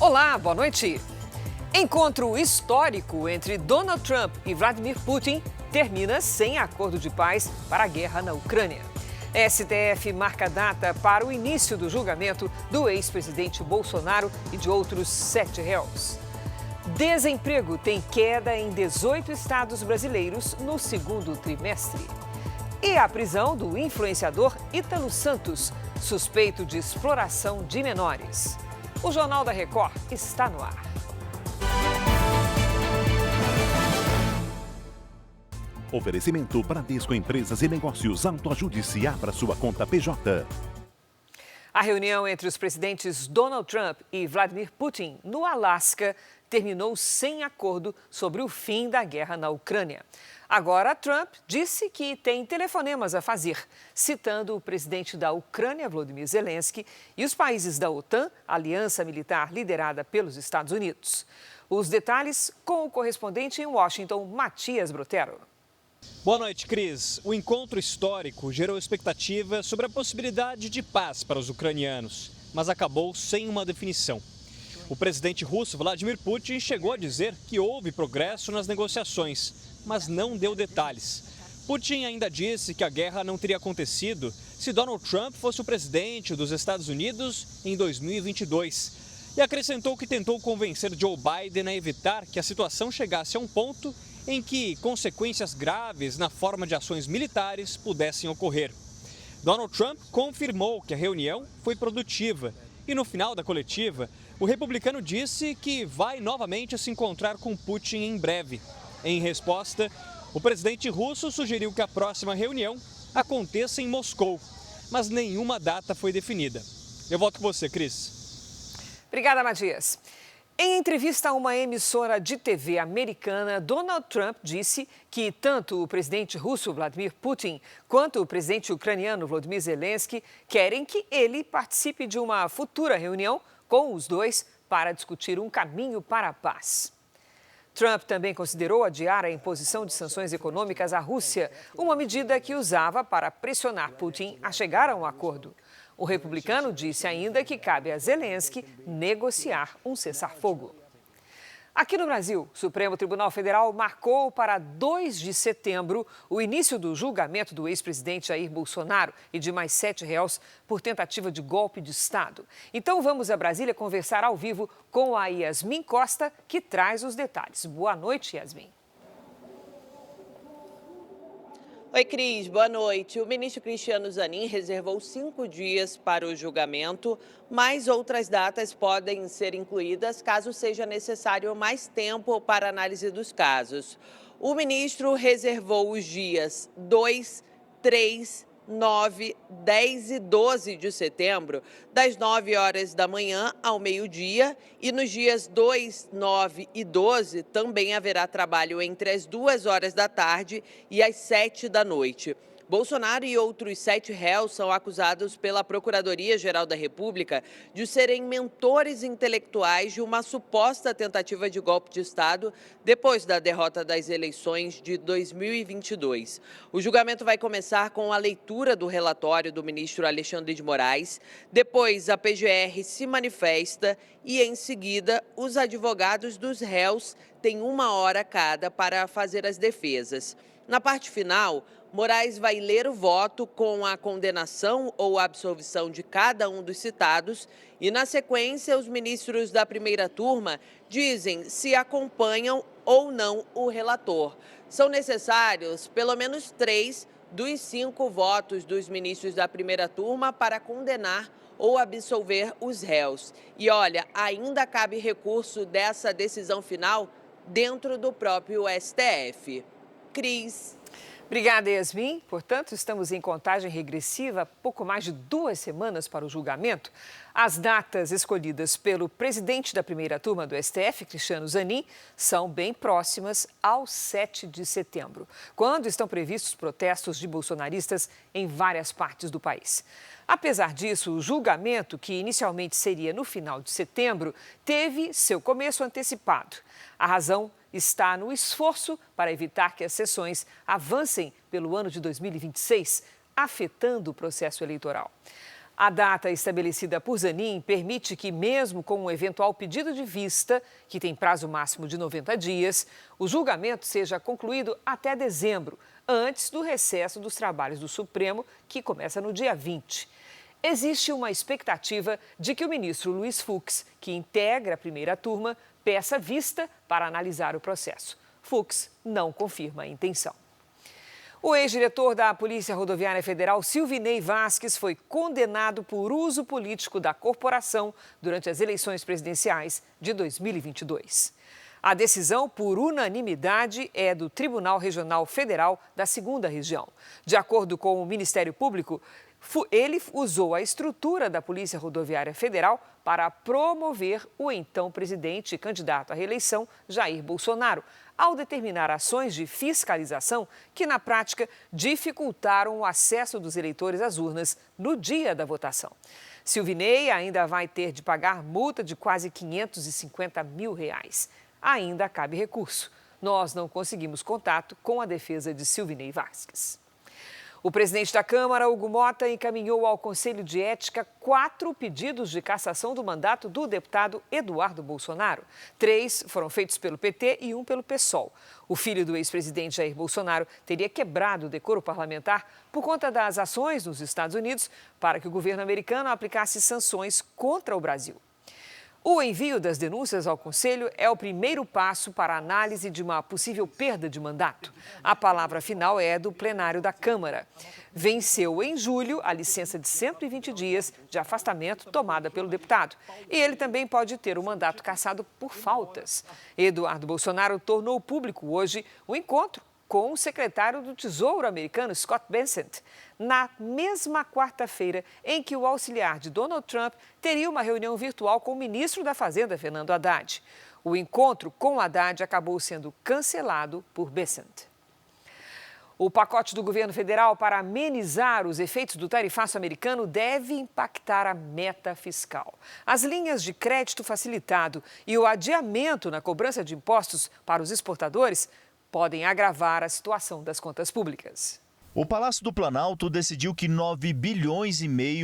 Olá, boa noite. Encontro histórico entre Donald Trump e Vladimir Putin termina sem acordo de paz para a guerra na Ucrânia. STF marca data para o início do julgamento do ex-presidente Bolsonaro e de outros 7 réus. Desemprego tem queda em 18 estados brasileiros no segundo trimestre. E a prisão do influenciador Ítalo Santos, suspeito de exploração de menores. O Jornal da Record está no ar. Oferecimento Bradesco Empresas e Negócios. Autoajude-se, abra sua conta PJ. A reunião entre os presidentes Donald Trump e Vladimir Putin no Alasca terminou sem acordo sobre o fim da guerra na Ucrânia. Agora, Trump disse que tem telefonemas a fazer, citando o presidente da Ucrânia, Volodymyr Zelensky, e os países da OTAN, aliança militar liderada pelos Estados Unidos. Os detalhes com o correspondente em Washington, Matias Brotero. Boa noite, Cris. O encontro histórico gerou expectativa sobre a possibilidade de paz para os ucranianos, mas acabou sem uma definição. O presidente russo Vladimir Putin chegou a dizer que houve progresso nas negociações, mas não deu detalhes. Putin ainda disse que a guerra não teria acontecido se Donald Trump fosse o presidente dos Estados Unidos em 2022. E acrescentou que tentou convencer Joe Biden a evitar que a situação chegasse a um ponto em que consequências graves na forma de ações militares pudessem ocorrer. Donald Trump confirmou que a reunião foi produtiva e, no final da coletiva, o republicano disse que vai novamente se encontrar com Putin em breve. Em resposta, o presidente russo sugeriu que a próxima reunião aconteça em Moscou, mas nenhuma data foi definida. Eu volto com você, Cris. Obrigada, Matias. Em entrevista a uma emissora de TV americana, Donald Trump disse que tanto o presidente russo Vladimir Putin quanto o presidente ucraniano Volodymyr Zelensky querem que ele participe de uma futura reunião com os dois para discutir um caminho para a paz. Trump também considerou adiar a imposição de sanções econômicas à Rússia, uma medida que usava para pressionar Putin a chegar a um acordo. O republicano disse ainda que cabe a Zelensky negociar um cessar-fogo. Aqui no Brasil, o Supremo Tribunal Federal marcou para 2 de setembro o início do julgamento do ex-presidente Jair Bolsonaro e de mais 7 réus por tentativa de golpe de Estado. Então vamos a Brasília conversar ao vivo com a Yasmin Costa, que traz os detalhes. Boa noite, Yasmin. Oi, Cris. Boa noite. O ministro Cristiano Zanin reservou 5 dias para o julgamento, mas outras datas podem ser incluídas caso seja necessário mais tempo para análise dos casos. O ministro reservou os dias 2, 3, 9, 10 e 12 de setembro, das 9 horas da manhã ao meio-dia, e nos dias 2, 9 e 12 também haverá trabalho entre as 2 horas da tarde e as 7 da noite. Bolsonaro e outros 7 réus são acusados pela Procuradoria-Geral da República de serem mentores intelectuais de uma suposta tentativa de golpe de Estado depois da derrota das eleições de 2022. O julgamento vai começar com a leitura do relatório do ministro Alexandre de Moraes, depois a PGR se manifesta e, em seguida, os advogados dos réus têm 1 hora cada para fazer as defesas. Na parte final, Moraes vai ler o voto com a condenação ou absolvição de cada um dos citados e, na sequência, os ministros da primeira turma dizem se acompanham ou não o relator. São necessários pelo menos 3 dos 5 votos dos ministros da primeira turma para condenar ou absolver os réus. E olha, ainda cabe recurso dessa decisão final dentro do próprio STF. Cris. Obrigada, Yasmin. Portanto, estamos em contagem regressiva, pouco mais de 2 semanas para o julgamento. As datas escolhidas pelo presidente da primeira turma do STF, Cristiano Zanin, são bem próximas ao 7 de setembro, quando estão previstos protestos de bolsonaristas em várias partes do país. Apesar disso, o julgamento, que inicialmente seria no final de setembro, teve seu começo antecipado. A razão está no esforço para evitar que as sessões avancem pelo ano de 2026, afetando o processo eleitoral. A data estabelecida por Zanin permite que, mesmo com um eventual pedido de vista, que tem prazo máximo de 90 dias, o julgamento seja concluído até dezembro, antes do recesso dos trabalhos do Supremo, que começa no dia 20. Existe uma expectativa de que o ministro Luiz Fux, que integra a primeira turma, peça vista para analisar o processo. Fux não confirma a intenção. O ex-diretor da Polícia Rodoviária Federal, Silvinei Vasquez, foi condenado por uso político da corporação durante as eleições presidenciais de 2022. A decisão, por unanimidade, é do Tribunal Regional Federal da 2ª Região. De acordo com o Ministério Público, ele usou a estrutura da Polícia Rodoviária Federal para promover o então presidente e candidato à reeleição, Jair Bolsonaro, ao determinar ações de fiscalização que, na prática, dificultaram o acesso dos eleitores às urnas no dia da votação. Silvinei ainda vai ter de pagar multa de quase R$550 mil. Ainda cabe recurso. Nós não conseguimos contato com a defesa de Silvinei Vasquez. O presidente da Câmara, Hugo Motta, encaminhou ao Conselho de Ética 4 pedidos de cassação do mandato do deputado Eduardo Bolsonaro. 3 foram feitos pelo PT e 1 pelo PSOL. O filho do ex-presidente Jair Bolsonaro teria quebrado o decoro parlamentar por conta das ações nos Estados Unidos para que o governo americano aplicasse sanções contra o Brasil. O envio das denúncias ao Conselho é o primeiro passo para a análise de uma possível perda de mandato. A palavra final é do plenário da Câmara. Venceu em julho a licença de 120 dias de afastamento tomada pelo deputado. E ele também pode ter o mandato cassado por faltas. Eduardo Bolsonaro tornou público hoje o encontro com o secretário do Tesouro americano, Scott Bessent, na mesma quarta-feira em que o auxiliar de Donald Trump teria uma reunião virtual com o ministro da Fazenda, Fernando Haddad. O encontro com Haddad acabou sendo cancelado por Bessent. O pacote do governo federal para amenizar os efeitos do tarifaço americano deve impactar a meta fiscal. As linhas de crédito facilitado e o adiamento na cobrança de impostos para os exportadores podem agravar a situação das contas públicas. O Palácio do Planalto decidiu que 9,5 bilhões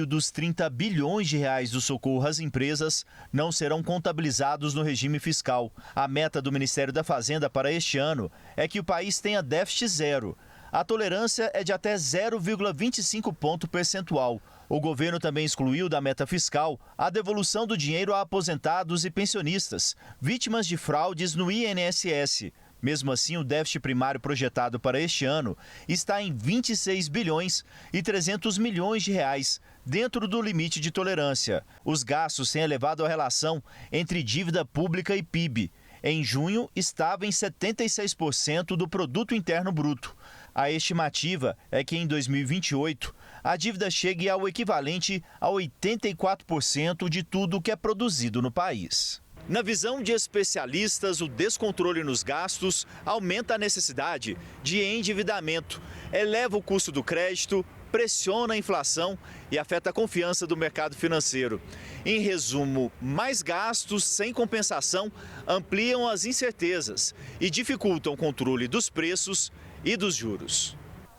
dos 30 bilhões de reais do socorro às empresas não serão contabilizados no regime fiscal. A meta do Ministério da Fazenda para este ano é que o país tenha déficit zero. A tolerância é de até 0,25 ponto percentual. O governo também excluiu da meta fiscal a devolução do dinheiro a aposentados e pensionistas, vítimas de fraudes no INSS. Mesmo assim, o déficit primário projetado para este ano está em 26 bilhões e 300 milhões de reais, dentro do limite de tolerância. Os gastos têm elevado a relação entre dívida pública e PIB. Em junho, estava em 76% do produto interno bruto. A estimativa é que em 2028, a dívida chegue ao equivalente a 84% de tudo que é produzido no país. Na visão de especialistas, o descontrole nos gastos aumenta a necessidade de endividamento, eleva o custo do crédito, pressiona a inflação e afeta a confiança do mercado financeiro. Em resumo, mais gastos sem compensação ampliam as incertezas e dificultam o controle dos preços e dos juros.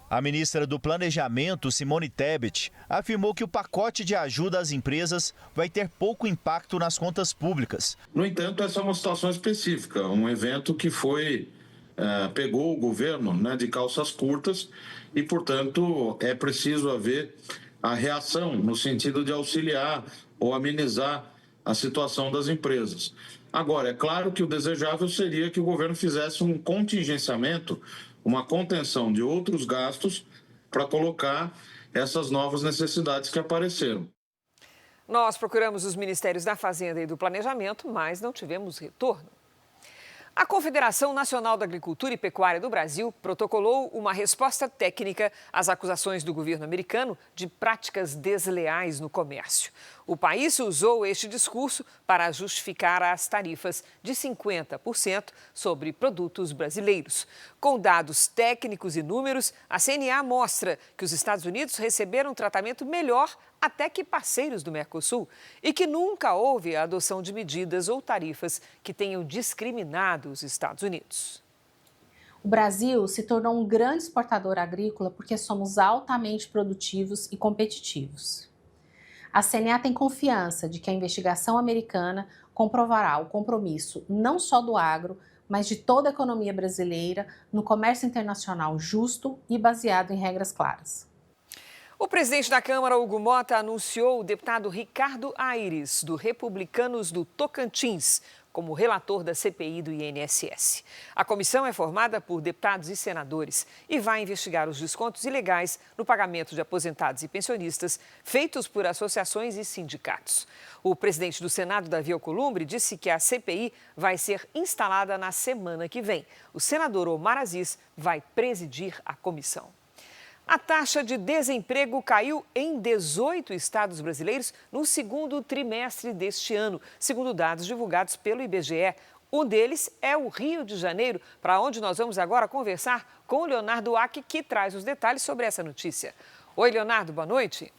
A ministra do Planejamento, Simone Tebet, afirmou que o pacote de ajuda às empresas vai ter pouco impacto nas contas públicas. No entanto, essa é uma situação específica, um evento que pegou o governo de calças curtas e, portanto, é preciso haver a reação no sentido de auxiliar ou amenizar a situação das empresas. Agora, é claro que o desejável seria que o governo fizesse um contingenciamento, uma contenção de outros gastos para colocar essas novas necessidades que apareceram. Nós procuramos os Ministérios da Fazenda e do Planejamento, mas não tivemos retorno. A Confederação Nacional da Agricultura e Pecuária do Brasil protocolou uma resposta técnica às acusações do governo americano de práticas desleais no comércio. O país usou este discurso para justificar as tarifas de 50% sobre produtos brasileiros. Com dados técnicos e números, a CNA mostra que os Estados Unidos receberam um tratamento melhor até que parceiros do Mercosul e que nunca houve a adoção de medidas ou tarifas que tenham discriminado os Estados Unidos. O Brasil se tornou um grande exportador agrícola porque somos altamente produtivos e competitivos. A CNA tem confiança de que a investigação americana comprovará o compromisso não só do agro, mas de toda a economia brasileira no comércio internacional justo e baseado em regras claras. O presidente da Câmara, Hugo Mota, anunciou o deputado Ricardo Aires, do Republicanos do Tocantins, como relator da CPI do INSS. A comissão é formada por deputados e senadores e vai investigar os descontos ilegais no pagamento de aposentados e pensionistas feitos por associações e sindicatos. O presidente do Senado, Davi Alcolumbre, disse que a CPI vai ser instalada na semana que vem. O senador Omar Aziz vai presidir a comissão. A taxa de desemprego caiu em 18 estados brasileiros no segundo trimestre deste ano, segundo dados divulgados pelo IBGE. Um deles é o Rio de Janeiro, para onde nós vamos agora conversar com o Leonardo Ack, que traz os detalhes sobre essa notícia. Oi, Leonardo, boa noite.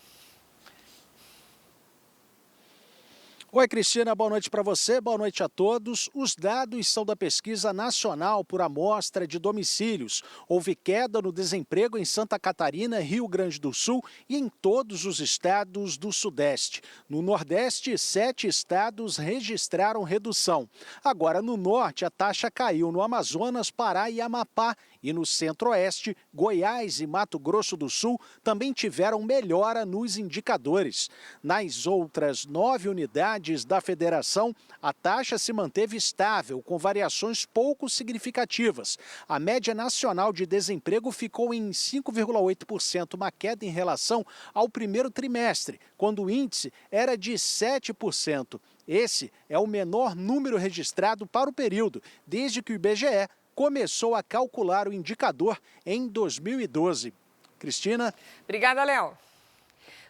Oi, Cristina, boa noite para você, boa noite a todos. Os dados são da Pesquisa Nacional por Amostra de Domicílios. Houve queda no desemprego em Santa Catarina, Rio Grande do Sul e em todos os estados do Sudeste. No Nordeste, 7 estados registraram redução. Agora, no Norte, a taxa caiu no Amazonas, Pará e Amapá. E no Centro-Oeste, Goiás e Mato Grosso do Sul também tiveram melhora nos indicadores. Nas outras 9 unidades da federação, a taxa se manteve estável, com variações pouco significativas. A média nacional de desemprego ficou em 5,8%, uma queda em relação ao primeiro trimestre, quando o índice era de 7%. Esse é o menor número registrado para o período, desde que o IBGE começou a calcular o indicador em 2012. Cristina? Obrigada, Léo.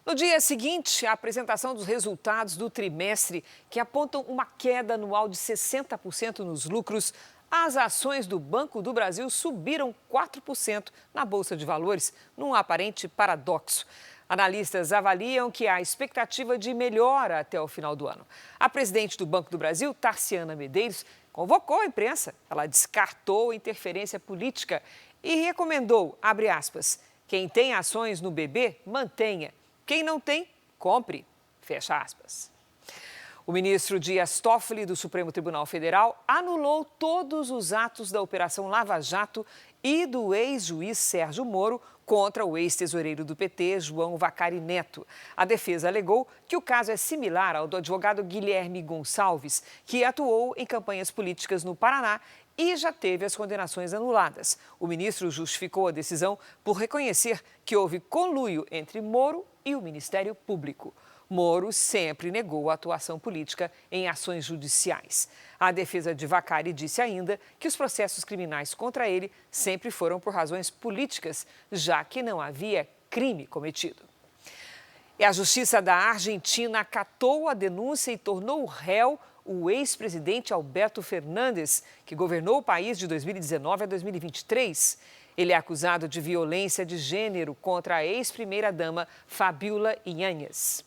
No dia seguinte, a apresentação dos resultados do trimestre, que apontam uma queda anual de 60% nos lucros, as ações do Banco do Brasil subiram 4% na Bolsa de Valores, num aparente paradoxo. Analistas avaliam que há expectativa de melhora até o final do ano. A presidente do Banco do Brasil, Tarciana Medeiros, convocou a imprensa. Ela descartou interferência política e recomendou, abre aspas, quem tem ações no BB, mantenha. Quem não tem, compre, fecha aspas. O ministro Dias Toffoli, do Supremo Tribunal Federal, anulou todos os atos da Operação Lava Jato e do ex-juiz Sérgio Moro contra o ex-tesoureiro do PT, João Vacari Neto. A defesa alegou que o caso é similar ao do advogado Guilherme Gonçalves, que atuou em campanhas políticas no Paraná e já teve as condenações anuladas. O ministro justificou a decisão por reconhecer que houve conluio entre Moro e o Ministério Público. Moro sempre negou a atuação política em ações judiciais. A defesa de Vacari disse ainda que os processos criminais contra ele sempre foram por razões políticas, já que não havia crime cometido. E a Justiça da Argentina acatou a denúncia e tornou réu o ex-presidente Alberto Fernandes, que governou o país de 2019 a 2023. Ele é acusado de violência de gênero contra a ex-primeira-dama Fabiola Yáñez.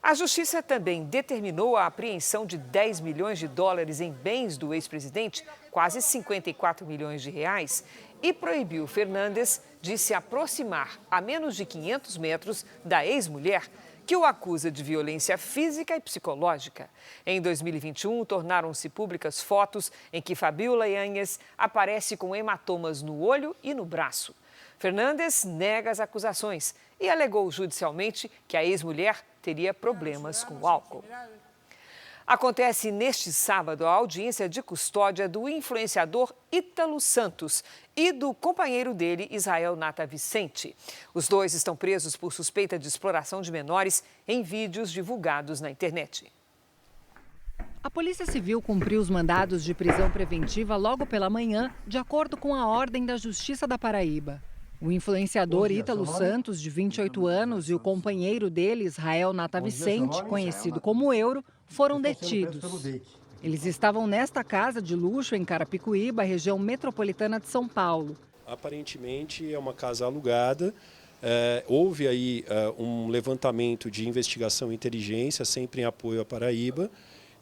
A Justiça também determinou a apreensão de 10 milhões de dólares em bens do ex-presidente, quase 54 milhões de reais, e proibiu Fernandes de se aproximar a menos de 500 metros da ex-mulher, que o acusa de violência física e psicológica. Em 2021, tornaram-se públicas fotos em que Fabiola Yáñez aparece com hematomas no olho e no braço. Fernandes nega as acusações e alegou judicialmente que a ex-mulher teria problemas com o álcool. Acontece neste sábado a audiência de custódia do influenciador Ítalo Santos e do companheiro dele, Israel Nata Vicente. Os dois estão presos por suspeita de exploração de menores em vídeos divulgados na internet. A Polícia Civil cumpriu os mandados de prisão preventiva logo pela manhã, de acordo com a ordem da Justiça da Paraíba. O influenciador Ítalo Santos, de 28 anos, e o companheiro dele, Israel Nata Vicente, conhecido como Euro, foram detidos. Eles estavam nesta casa de luxo em Carapicuíba, região metropolitana de São Paulo. Aparentemente é uma casa alugada. Houve aí um levantamento de investigação e inteligência, sempre em apoio à Paraíba,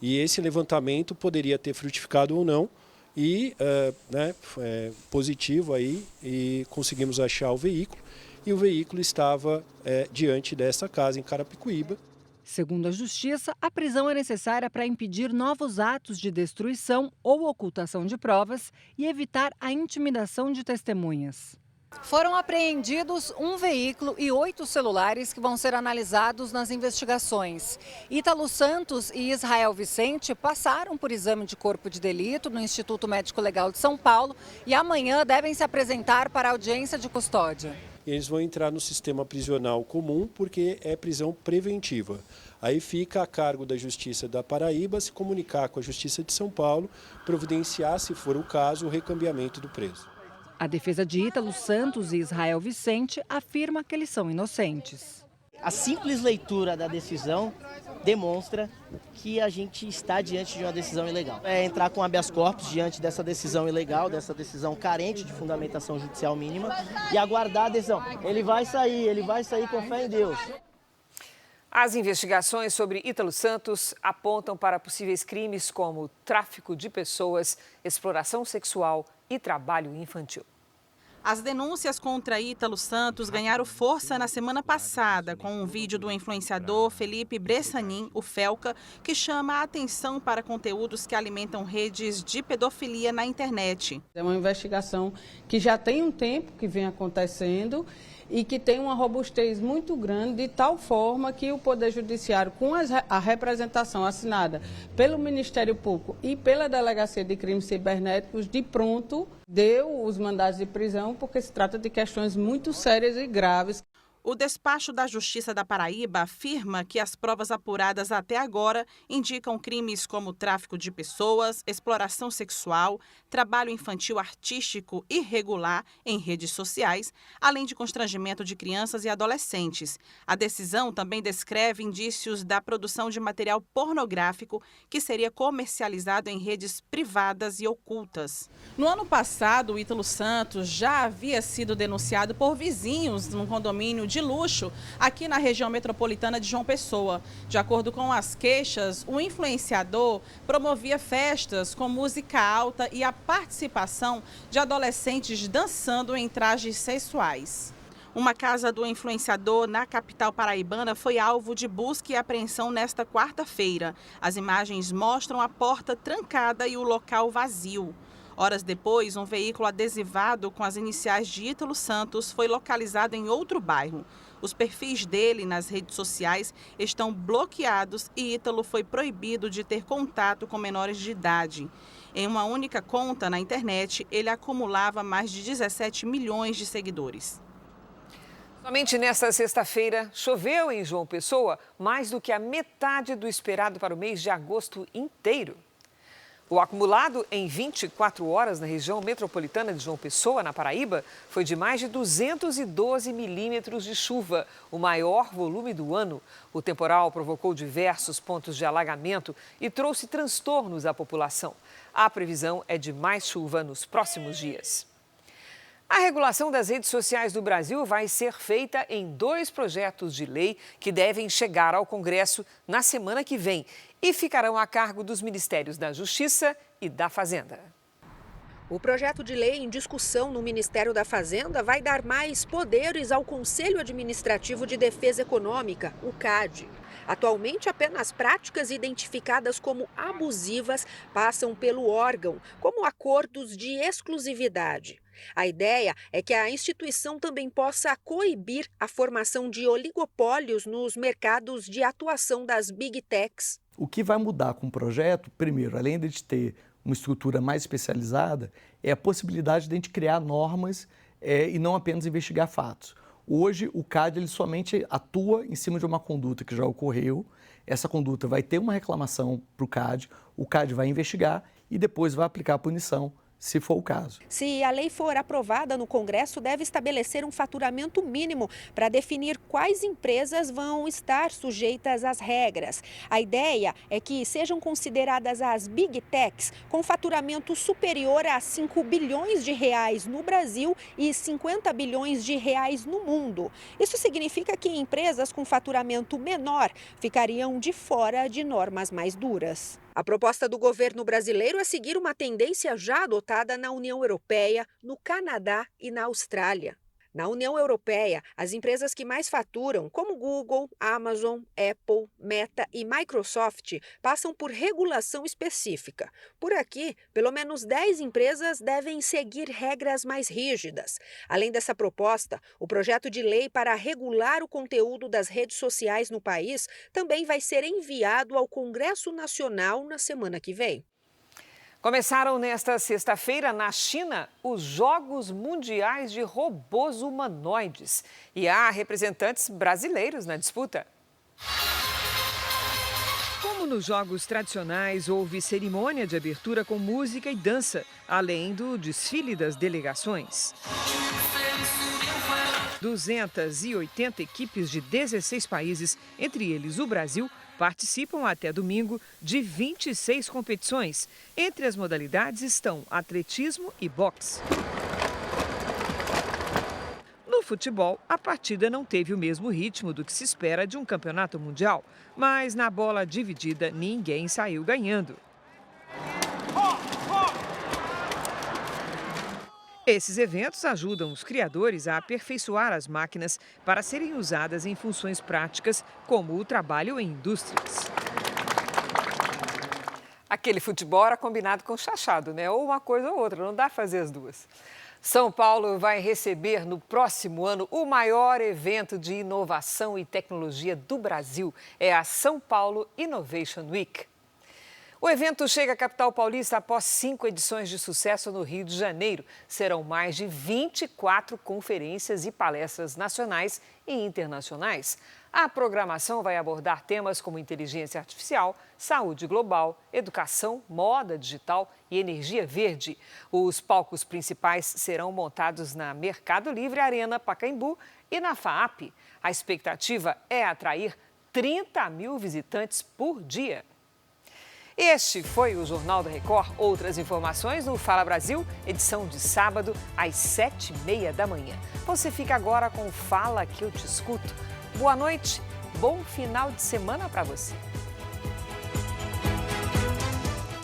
e esse levantamento poderia ter frutificado ou não. E positivo aí, e conseguimos achar o veículo, e o veículo estava diante dessa casa em Carapicuíba. Segundo a Justiça, a prisão é necessária para impedir novos atos de destruição ou ocultação de provas e evitar a intimidação de testemunhas. Foram apreendidos um veículo e 8 celulares que vão ser analisados nas investigações. Ítalo Santos e Israel Vicente passaram por exame de corpo de delito no Instituto Médico Legal de São Paulo e amanhã devem se apresentar para a audiência de custódia. Eles vão entrar no sistema prisional comum porque é prisão preventiva. Aí fica a cargo da Justiça da Paraíba se comunicar com a Justiça de São Paulo, providenciar, se for o caso, o recambiamento do preso. A defesa de Ítalo Santos e Israel Vicente afirma que eles são inocentes. A simples leitura da decisão demonstra que a gente está diante de uma decisão ilegal. É entrar com habeas corpus diante dessa decisão ilegal, dessa decisão carente de fundamentação judicial mínima e aguardar a decisão. Ele vai sair com fé em Deus. As investigações sobre Ítalo Santos apontam para possíveis crimes como tráfico de pessoas, exploração sexual e trabalho infantil. As denúncias contra Ítalo Santos ganharam força na semana passada com um vídeo do influenciador Felipe Bressanin, o Felca, que chama a atenção para conteúdos que alimentam redes de pedofilia na internet. É uma investigação que já tem um tempo que vem acontecendo e que tem uma robustez muito grande, de tal forma que o Poder Judiciário, com a representação assinada pelo Ministério Público e pela Delegacia de Crimes Cibernéticos, de pronto deu os mandados de prisão, porque se trata de questões muito sérias e graves. O despacho da Justiça da Paraíba afirma que as provas apuradas até agora indicam crimes como tráfico de pessoas, exploração sexual, trabalho infantil artístico irregular em redes sociais, além de constrangimento de crianças e adolescentes. A decisão também descreve indícios da produção de material pornográfico que seria comercializado em redes privadas e ocultas. No ano passado, o Ítalo Santos já havia sido denunciado por vizinhos num condomínio de luxo aqui na região metropolitana de João Pessoa. De acordo com as queixas, o influenciador promovia festas com música alta e a participação de adolescentes dançando em trajes sexuais. Uma casa do influenciador na capital paraibana foi alvo de busca e apreensão nesta quarta-feira. As imagens mostram a porta trancada e o local vazio. Horas depois, um veículo adesivado com as iniciais de Ítalo Santos foi localizado em outro bairro. Os perfis dele nas redes sociais estão bloqueados e Ítalo foi proibido de ter contato com menores de idade. Em uma única conta na internet, ele acumulava mais de 17 milhões de seguidores. Somente nesta sexta-feira, choveu em João Pessoa mais do que a metade do esperado para o mês de agosto inteiro. O acumulado em 24 horas na região metropolitana de João Pessoa, na Paraíba, foi de mais de 212 milímetros de chuva, o maior volume do ano. O temporal provocou diversos pontos de alagamento e trouxe transtornos à população. A previsão é de mais chuva nos próximos dias. A regulação das redes sociais do Brasil vai ser feita em 2 projetos de lei que devem chegar ao Congresso na semana que vem e ficarão a cargo dos Ministérios da Justiça e da Fazenda. O projeto de lei em discussão no Ministério da Fazenda vai dar mais poderes ao Conselho Administrativo de Defesa Econômica, o CAD. Atualmente, apenas práticas identificadas como abusivas passam pelo órgão, como acordos de exclusividade. A ideia é que a instituição também possa coibir a formação de oligopólios nos mercados de atuação das Big Techs. O que vai mudar com o projeto, primeiro, além de ter uma estrutura mais especializada, é a possibilidade de a gente criar normas e não apenas investigar fatos. Hoje, o CAD ele somente atua em cima de uma conduta que já ocorreu. Essa conduta vai ter uma reclamação para o CAD vai investigar e depois vai aplicar a punição, se for o caso. Se a lei for aprovada no Congresso, deve estabelecer um faturamento mínimo para definir quais empresas vão estar sujeitas às regras. A ideia é que sejam consideradas as Big Techs com faturamento superior a 5 bilhões de reais no Brasil e 50 bilhões de reais no mundo. Isso significa que empresas com faturamento menor ficariam de fora de normas mais duras. A proposta do governo brasileiro é seguir uma tendência já adotada na União Europeia, no Canadá e na Austrália. Na União Europeia, as empresas que mais faturam, como Google, Amazon, Apple, Meta e Microsoft, passam por regulação específica. Por aqui, pelo menos 10 empresas devem seguir regras mais rígidas. Além dessa proposta, o projeto de lei para regular o conteúdo das redes sociais no país também vai ser enviado ao Congresso Nacional na semana que vem. Começaram nesta sexta-feira, na China, os Jogos Mundiais de Robôs Humanoides. E há representantes brasileiros na disputa. Como nos jogos tradicionais, houve cerimônia de abertura com música e dança, além do desfile das delegações. 280 equipes de 16 países, entre eles o Brasil, participam até domingo de 26 competições. Entre as modalidades estão atletismo e boxe. No futebol, a partida não teve o mesmo ritmo do que se espera de um campeonato mundial, mas na bola dividida ninguém saiu ganhando. Esses eventos ajudam os criadores a aperfeiçoar as máquinas para serem usadas em funções práticas, como o trabalho em indústrias. Aquele futebol era combinado com chachado, né? Ou uma coisa ou outra, não dá para fazer as duas. São Paulo vai receber no próximo ano o maior evento de inovação e tecnologia do Brasil. É a São Paulo Innovation Week. O evento chega à capital paulista após 5 edições de sucesso no Rio de Janeiro. Serão mais de 24 conferências e palestras nacionais e internacionais. A programação vai abordar temas como inteligência artificial, saúde global, educação, moda digital e energia verde. Os palcos principais serão montados na Mercado Livre Arena Pacaembu e na FAAP. A expectativa é atrair 30 mil visitantes por dia. Este foi o Jornal da Record. Outras informações no Fala Brasil, edição de sábado, às 7h30 da manhã. Você fica agora com o Fala que eu te escuto. Boa noite, bom final de semana para você.